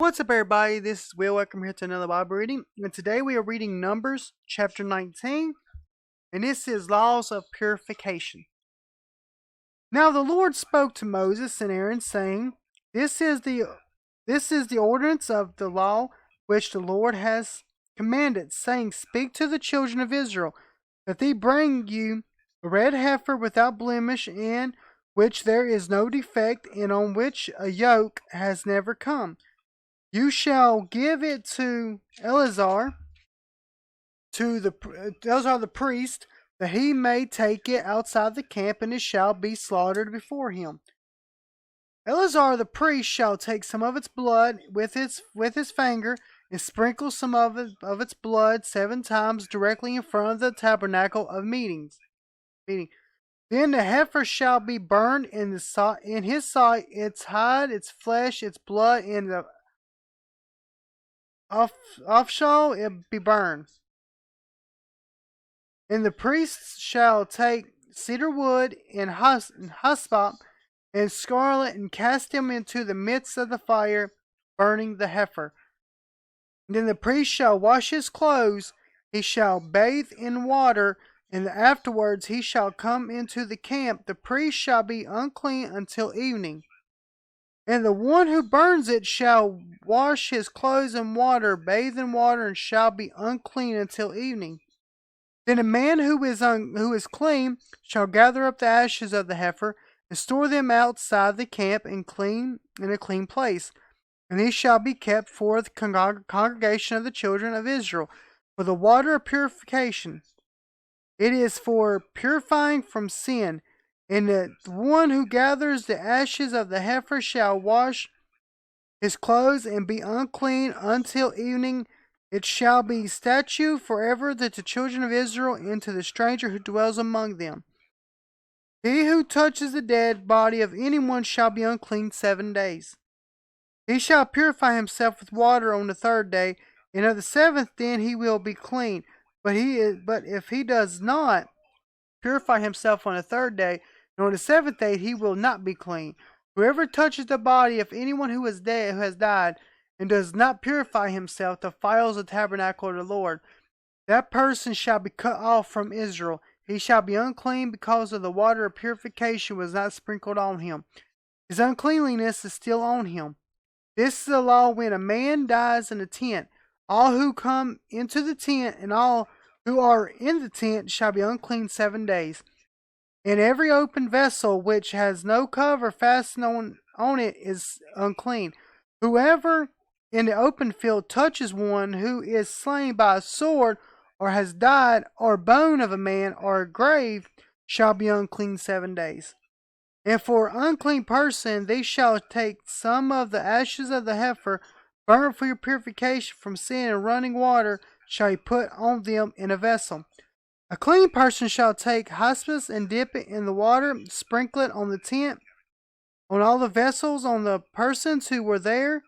What's up, everybody? This is Will. Welcome here to another Bible reading. And today we are reading Numbers chapter 19. And this is Laws of Purification. Now the Lord spoke to Moses and Aaron, saying, This is the ordinance of the law which the Lord has commanded, saying, Speak to the children of Israel, that they bring you a red heifer without blemish, in which there is no defect, and on which a yoke has never come. You shall give it to Eleazar the priest, that he may take it outside the camp, and it shall be slaughtered before him. Eleazar the priest shall take some of its blood with his finger, and sprinkle some of its blood 7 times directly in front of the tabernacle of meeting. Then the heifer shall be burned in his sight, its hide, its flesh, its blood, and the offshall it be burned. And the priests shall take cedar wood and hyssop and scarlet, and cast them into the midst of the fire, burning the heifer. And then the priest shall wash his clothes, he shall bathe in water, and afterwards he shall come into the camp. The priest shall be unclean until evening. And the one who burns it shall wash his clothes in water, bathe in water, and shall be unclean until evening. Then a man who is clean shall gather up the ashes of the heifer, and store them outside the camp in a clean place. And these shall be kept for the congregation of the children of Israel, for the water of purification. It is for purifying from sin. And the one who gathers the ashes of the heifer shall wash his clothes and be unclean until evening. It shall be statute forever to the children of Israel and to the stranger who dwells among them. He who touches the dead body of anyone shall be unclean 7 days. He shall purify himself with water on the 3rd day, and of the 7th then he will be clean. But if he does not purify himself on the 3rd day, and on the 7th day he will not be clean. Whoever touches the body of anyone who has died, and does not purify himself, defiles the tabernacle of the Lord. That person shall be cut off from Israel. He shall be unclean because of the water of purification was not sprinkled on him. His uncleanliness is still on him. This is the law when a man dies in a tent. All who come into the tent and all who are in the tent shall be unclean 7 days. And every open vessel which has no cover fastened on it is unclean. Whoever in the open field touches one who is slain by a sword, or has died, or bone of a man, or a grave, shall be unclean 7 days. And for an unclean person, they shall take some of the ashes of the heifer, burnt for your purification from sin, and running water shall you put on them in a vessel. A clean person shall take hyssop and dip it in the water, sprinkle it on the tent, on all the vessels, on the persons who were there,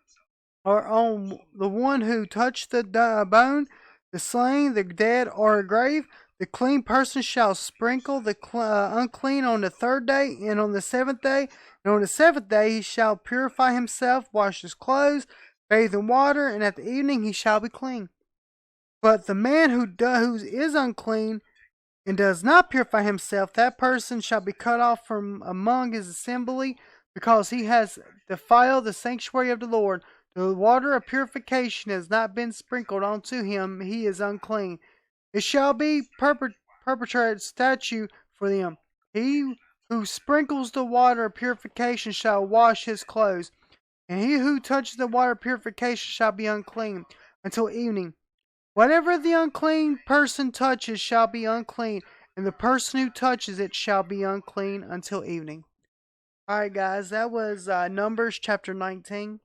or on the one who touched the bone, the slain, the dead, or a grave. The clean person shall sprinkle the unclean on the 3rd day and on the 7th day. And on the 7th day he shall purify himself, wash his clothes, bathe in water, and at the evening he shall be clean. But the man who is unclean and does not purify himself, that person shall be cut off from among his assembly, because he has defiled the sanctuary of the Lord. The water of purification has not been sprinkled onto him, he is unclean. It shall be perpetuated statute for them. He who sprinkles the water of purification shall wash his clothes, and he who touches the water of purification shall be unclean until evening. Whatever the unclean person touches shall be unclean, and the person who touches it shall be unclean until evening. Alright guys, that was Numbers chapter 19.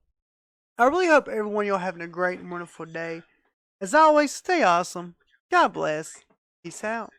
I really hope everyone y'all having a great and wonderful day. As always, stay awesome. God bless. Peace out.